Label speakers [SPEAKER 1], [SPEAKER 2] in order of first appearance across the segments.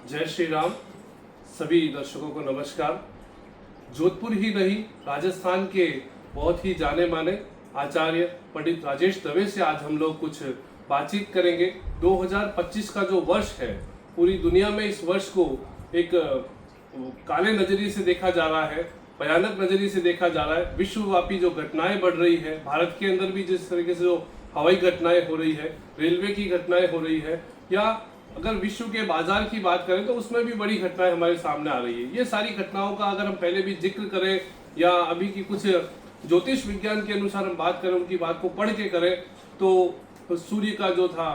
[SPEAKER 1] जय श्री राम। सभी दर्शकों को नमस्कार। जोधपुर ही नहीं, राजस्थान के बहुत ही जाने माने आचार्य पंडित राजेश दवे से आज हम लोग कुछ बातचीत करेंगे। 2025 का जो वर्ष है, पूरी दुनिया में इस वर्ष को एक काले नजरिए से देखा जा रहा है, भयानक नजरिए से देखा जा रहा है। विश्वव्यापी जो घटनाएं बढ़ रही है, भारत के अंदर भी जिस तरीके से जो हवाई घटनाएं हो रही है, रेलवे की घटनाएं हो रही है, या अगर विश्व के बाजार की बात करें तो उसमें भी बड़ी घटनाएं हमारे सामने आ रही है। ये सारी घटनाओं का अगर हम पहले भी जिक्र करें या अभी की कुछ ज्योतिष विज्ञान के अनुसार हम बात करें, उनकी बात को पढ़ के करें, तो सूर्य का जो था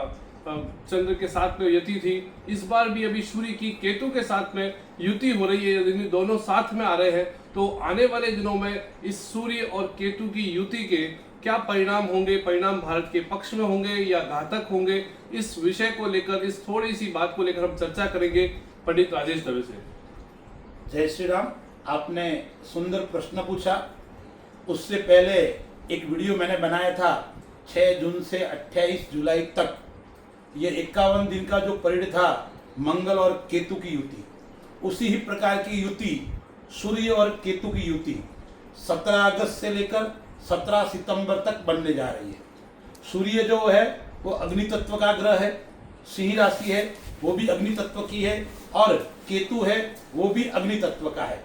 [SPEAKER 1] चंद्र के साथ में युति थी। इस बार भी अभी सूर्य की केतु के साथ में युति हो रही है, यदि दोनों साथ में आ रहे हैं तो आने वाले दिनों में इस सूर्य और केतु की युति के क्या परिणाम होंगे, परिणाम भारत के पक्ष में होंगे या घातक होंगे, इस विषय को लेकर, इस थोड़ी सी बात को लेकर हम चर्चा करेंगे पंडित राजेश दवे से।
[SPEAKER 2] जय श्री राम। आपने सुंदर प्रश्न पूछा। उससे पहले एक वीडियो मैंने बनाया था 6 जून से 28 जुलाई तक, ये 51 दिन का जो पीरियड था मंगल और केतु की युति, उसी ही प्रकार की युति सूर्य और केतु की युति 17 अगस्त से लेकर 17 सितंबर तक बनने जा रही है। सूर्य जो है वो अग्नि तत्व का ग्रह है, सिंह राशि है, वो भी अग्नि तत्व की है, और केतु है वो भी अग्नि तत्व का है।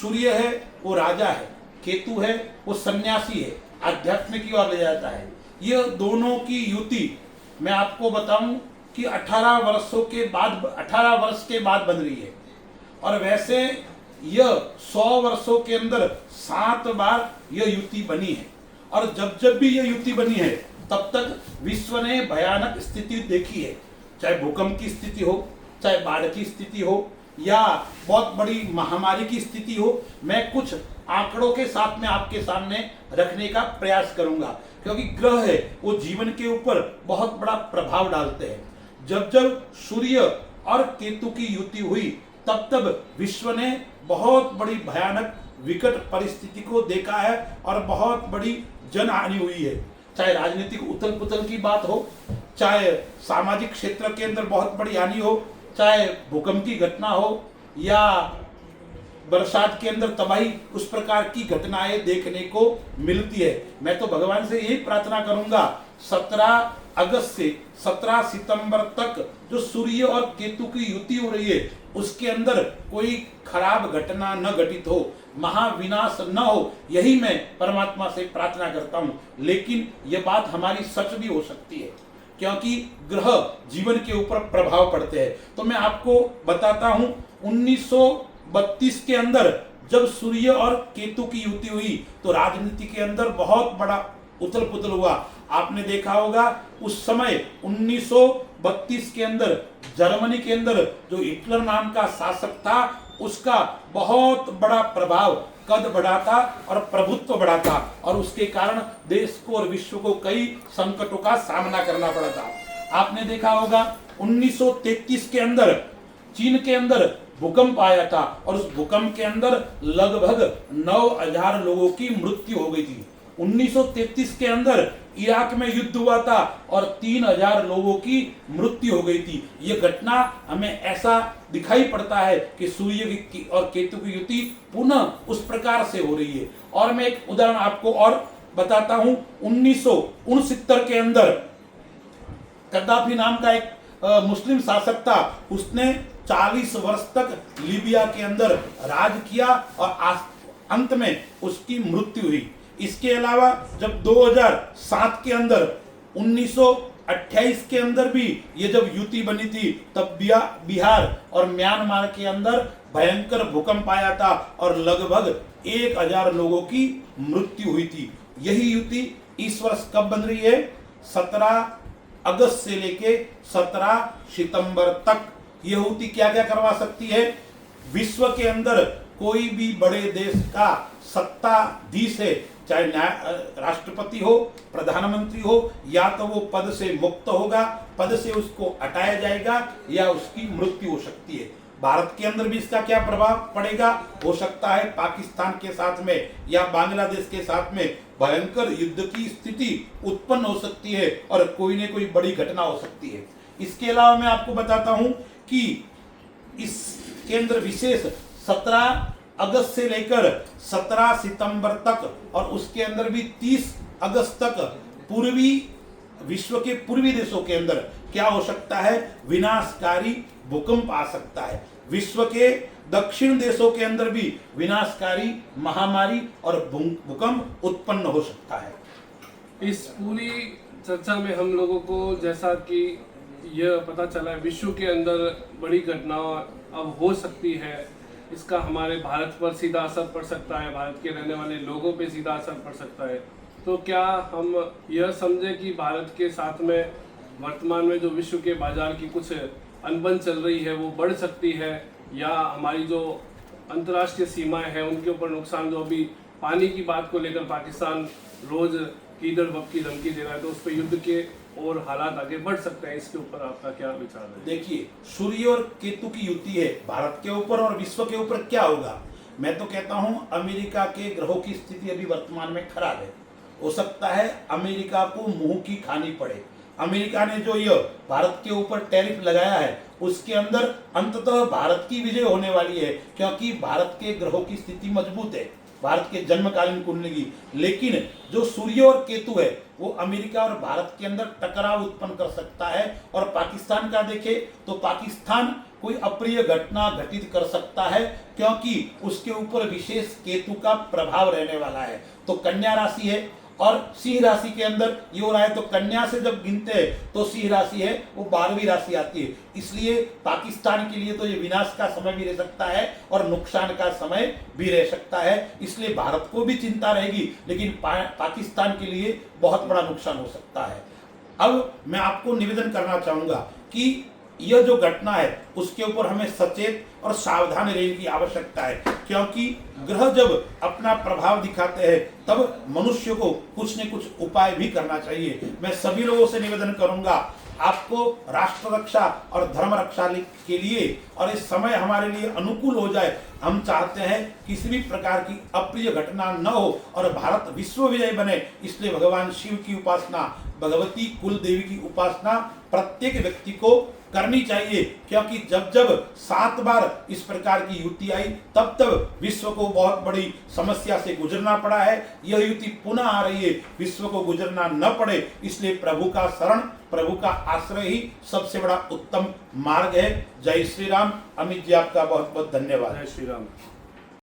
[SPEAKER 2] सूर्य है वो राजा है, केतु है वो सन्यासी है, आध्यात्म की ओर ले जाता है। ये दोनों की युति मैं आपको बताऊं कि 18 वर्षों के बाद, 18 वर्ष के बाद बन रही है, और वैसे यह 100 वर्षों के अंदर 7 बार यह युति बनी है। और जब जब भी यह युति बनी है तब तक विश्व ने भयानक स्थिति देखी है, चाहे भूकंप की स्थिति हो, चाहे बाढ़ की स्थिति हो, या बहुत बड़ी महामारी की स्थिति हो। मैं कुछ आंकड़ों के साथ में आपके सामने रखने का प्रयास करूंगा, क्योंकि ग्रह है वो जीवन के ऊपर बहुत बड़ा प्रभाव डालते हैं। जब जब सूर्य और केतु की युति हुई तब तब विश्व ने बहुत बड़ी भयानक विकट परिस्थिति को देखा है और बहुत बड़ी जनहानि हुई है। चाहे राजनीतिक उथल पुथल की बात हो, चाहे सामाजिक क्षेत्र के अंदर बहुत बड़ी हानि हो, चाहे भूकंप की घटना हो, या बरसात के अंदर तबाही, उस प्रकार की घटनाएं देखने को मिलती है। मैं तो भगवान से यही प्रार्थना करूंगा 17 अगस्त से 17 सितंबर तक जो सूर्य और केतु की युति हो रही है उसके अंदर कोई खराब घटना न घटित हो, महाविनाश न हो, यही मैं परमात्मा से प्रार्थना करता हूं। लेकिन यह बात हमारी सच भी हो सकती है, क्योंकि ग्रह जीवन के ऊपर प्रभाव पड़ते हैं। तो मैं आपको बताता हूं 1932 के अंदर जब सूर्य और केतु की युति हुई तो राजनीति के अंदर बहुत बड़ा उथल पुथल हुआ। आपने देखा होगा उस समय 1932 के अंदर जर्मनी के अंदर जो हिटलर नाम का शासक था, उसका बहुत बड़ा प्रभाव, कद बढ़ा था और प्रभुत्व बढ़ा था, और उसके कारण देश को और विश्व को कई संकटों का सामना करना पड़ा था। आपने देखा होगा 1933 के अंदर चीन के अंदर भूकंप आया था, और उस भूकंप के अंदर लगभग 9000 लोगों की मृत्यु हो गई थी। 1933 के अंदर इराक में युद्ध हुआ था और 3000 लोगों की मृत्यु हो गई थी। यह घटना हमें ऐसा दिखाई पड़ता है कि सूर्य की और केतु की युति पुनः उस प्रकार से हो रही है। और मैं एक उदाहरण आपको और बताता हूं। 1969 के अंदर कद्दाफी नाम का एक मुस्लिम शासक था, उसने 40 वर्ष तक लीबिया के अंदर राज किया और अंत में उसकी मृत्यु हुई। इसके अलावा जब 2007 के अंदर 1928 के अंदर भी ये जब युति बनी थी, तब बिहार और म्यांमार के अंदर भयंकर भूकंप आया था और लगभग 1000 लोगों की मृत्यु हुई थी। यही युति इस वर्ष कब बन रही है? 17 अगस्त से लेके 17 सितंबर तक। यह युति क्या क्या करवा सकती है? विश्व के अंदर कोई भी बड़े देश का सत्ताधीश है, चाहे राष्ट्रपति हो, प्रधानमंत्री हो, या तो वो पद से मुक्त होगा, पद से उसको हटाया जाएगा, या उसकी मृत्यु हो सकती है। भारत के अंदर भी इसका क्या प्रभाव पड़ेगा? हो सकता है पाकिस्तान के साथ में या बांग्लादेश के साथ में भयंकर युद्ध की स्थिति उत्पन्न हो सकती है और कोई न कोई बड़ी घटना हो सकती है। इसके अलावा मैं आपको बताता हूं कि इस इसके अंदर विशेष 17 अगस्त से लेकर 17 सितंबर तक और उसके अंदर भी 30 अगस्त तक पूर्वी विश्व के पूर्वी देशों के अंदर क्या हो सकता है, विनाशकारी भूकंप आ सकता है। विश्व के दक्षिण देशों के अंदर भी विनाशकारी महामारी और भूकंप उत्पन्न हो सकता है।
[SPEAKER 1] इस पूरी चर्चा में हम लोगों को जैसा कि यह पता चला है, विश्व के अंदर बड़ी घटनाएं अब हो सकती है, इसका हमारे भारत पर सीधा असर पड़ सकता है, भारत के रहने वाले लोगों पे सीधा असर पड़ सकता है। तो क्या हम यह समझें कि भारत के साथ में वर्तमान में जो विश्व के बाजार की कुछ अनबन चल रही है वो बढ़ सकती है, या हमारी जो अंतर्राष्ट्रीय सीमाएं हैं उनके ऊपर नुकसान, जो अभी पानी की बात को लेकर पाकिस्तान रोज कीदड़ बप की धमकी दे रहा है, तो उस पर युद्ध के और हालात आगे बढ़ सकते हैं, इसके ऊपर आपका क्या विचार है?
[SPEAKER 2] देखिए, सूर्य और केतु की युति है भारत के ऊपर और विश्व के ऊपर क्या होगा। मैं तो कहता हूं अमेरिका के ग्रहों की स्थिति अभी वर्तमान में खराब है। हो सकता है अमेरिका को मुंह की खानी पड़े। अमेरिका ने जो यह भारत के ऊपर टैरिफ लगाया है उसके अंदर अंततः भारत की विजय होने वाली है, क्योंकि भारत के ग्रहों की स्थिति मजबूत है, भारत के जन्मकालीन कुंडली। लेकिन जो सूर्य और केतु है वो अमेरिका और भारत के अंदर टकराव उत्पन्न कर सकता है। और पाकिस्तान का देखें तो पाकिस्तान कोई अप्रिय घटना घटित कर सकता है, क्योंकि उसके ऊपर विशेष केतु का प्रभाव रहने वाला है। तो कन्या राशि है और सिंह राशि के अंदर ये हो रहा है, तो कन्या से जब गिनते हैं तो सिंह राशि है वो 12वीं राशि आती है। इसलिए पाकिस्तान के लिए तो ये विनाश का समय भी रह सकता है और नुकसान का समय भी रह सकता है। इसलिए भारत को भी चिंता रहेगी, लेकिन पाकिस्तान के लिए बहुत बड़ा नुकसान हो सकता है। अब मैं आपको निवेदन करना चाहूंगा कि यह जो घटना है उसके ऊपर हमें सचेत और सावधान रहने की आवश्यकता है, क्योंकि ग्रह जब अपना प्रभाव दिखाते हैं तब मनुष्य को कुछ न कुछ उपाय भी करना चाहिए। मैं सभी लोगों से निवेदन करूंगा, आपको राष्ट्र रक्षा और धर्म रक्षा के लिए और इस समय हमारे लिए अनुकूल हो जाए, हम चाहते हैं किसी भी प्रकार की अप्रिय घटना न हो और भारत विश्व विजय बने। इसलिए भगवान शिव की उपासना, भगवती कुल देवी की उपासना प्रत्येक व्यक्ति को करनी चाहिए, क्योंकि जब जब 7 बार इस प्रकार की युति आई तब तब विश्व को बहुत बड़ी समस्या से गुजरना पड़ा है। यह युति पुनः आ रही है, विश्व को गुजरना न पड़े, इसलिए प्रभु का शरण, प्रभु का आश्रय ही सबसे बड़ा उत्तम मार्ग है। जय श्री राम। अमित जी आपका बहुत बहुत धन्यवाद।
[SPEAKER 1] जय श्री राम।